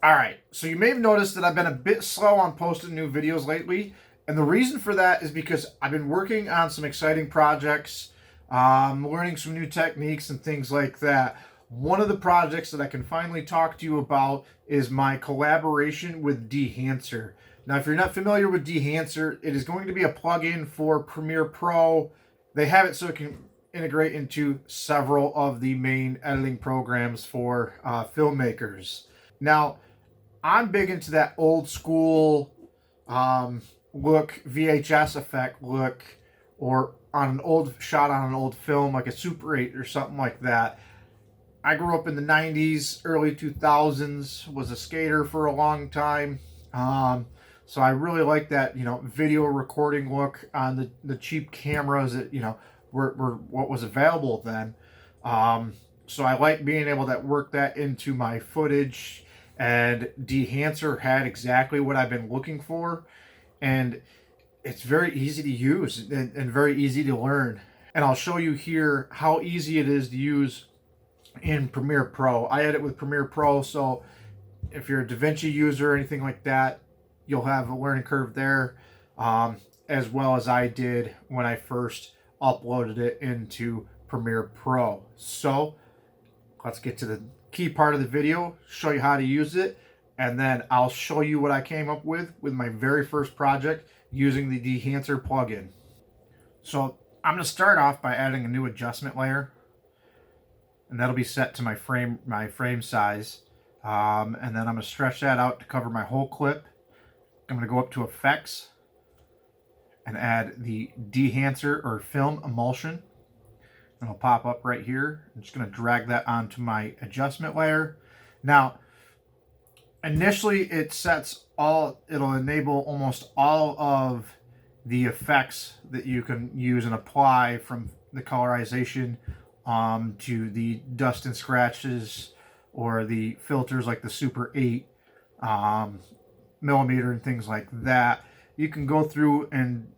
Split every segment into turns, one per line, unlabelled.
Alright, so you may have noticed that I've been a bit slow on posting new videos lately, and the reason for that is because I've been working on some exciting projects, learning some new techniques and things like that. One of the projects that I can finally talk to you about is my collaboration with Dehancer. Now, if you're not familiar with Dehancer, it is going to be a plugin for Premiere Pro. They have it so it can integrate into several of the main editing programs for filmmakers. Now, I'm big into that old school look, VHS effect look, or on an old shot on an old film like a Super 8 or something like that. I grew up in the 90s, early 2000s, was a skater for a long time. So I really like that, video recording look on the cheap cameras that, were what was available then. So I like being able to work that into my footage, and Dehancer had exactly what I've been looking for, and it's very easy to use and very easy to learn. And I'll show you here how easy it is to use in Premiere Pro. I edit with Premiere Pro, so if you're a DaVinci user or anything like that, you'll have a learning curve there, as well as I did when I first uploaded it into Premiere Pro. So let's get to the key part of the video, show you how to use it, and then I'll show you what I came up with my very first project using the Dehancer plugin. So I'm going to start off by adding a new adjustment layer, and that'll be set to my frame size, and then I'm going to stretch that out to cover my whole clip. I'm going to go up to Effects and add the Dehancer or Film Emulsion. It'll pop up right here. I'm just going to drag that onto my adjustment layer. Now, initially it'll enable almost all of the effects that you can use and apply, from the colorization to the dust and scratches, or the filters like the Super 8 millimeter and things like that. You can go through and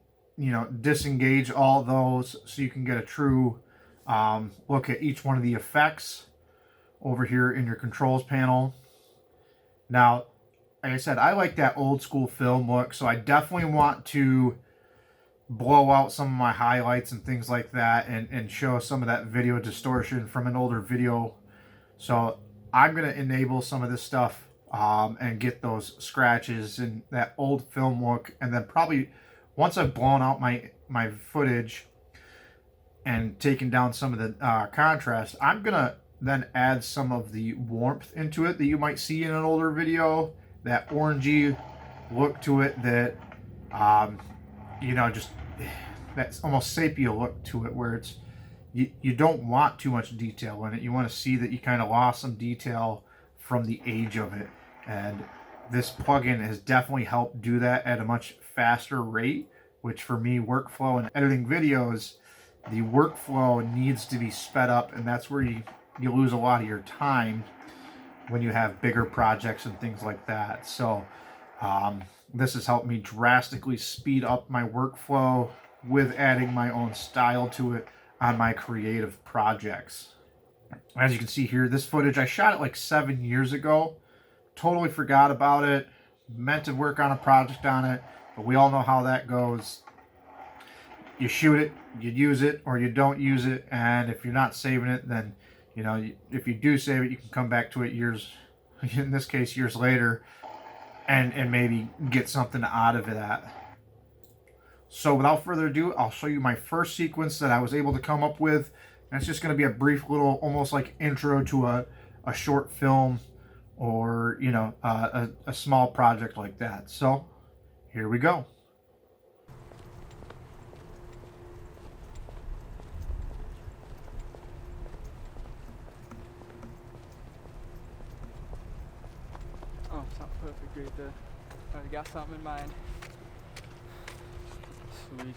disengage all those so you can get a true look at each one of the effects over here in your controls panel. Now, like I said, I like that old school film look, so I definitely want to blow out some of my highlights and things like that, and show some of that video distortion from an older video. So I'm going to enable some of this stuff and get those scratches and that old film look, and then probably once I've blown out my footage and taken down some of the contrast, I'm gonna then add some of the warmth into it that you might see in an older video, that orangey look to it that just that's almost sepia look to it, where it's you don't want too much detail in it. You want to see that you kind of lost some detail from the age of it, and this plugin has definitely helped do that at a much faster rate, which for me, workflow and editing videos, the workflow needs to be sped up, and that's where you lose a lot of your time when you have bigger projects and things like that. So this has helped me drastically speed up my workflow with adding my own style to it on my creative projects. As you can see here, this footage, I shot it like 7 years ago. Totally forgot about it. Meant to work on a project on it, but we all know how that goes. You shoot it, you use it, or you don't use it, and if you're not saving it, then if you do save it, you can come back to it in this case years later, and maybe get something out of that. So without further ado, I'll show you my first sequence that I was able to come up with, and it's just going to be a brief little, almost like intro to a short film, or a small project like that. So here we go.
Oh, it's not perfect right there. Already got something in mind. Sweet.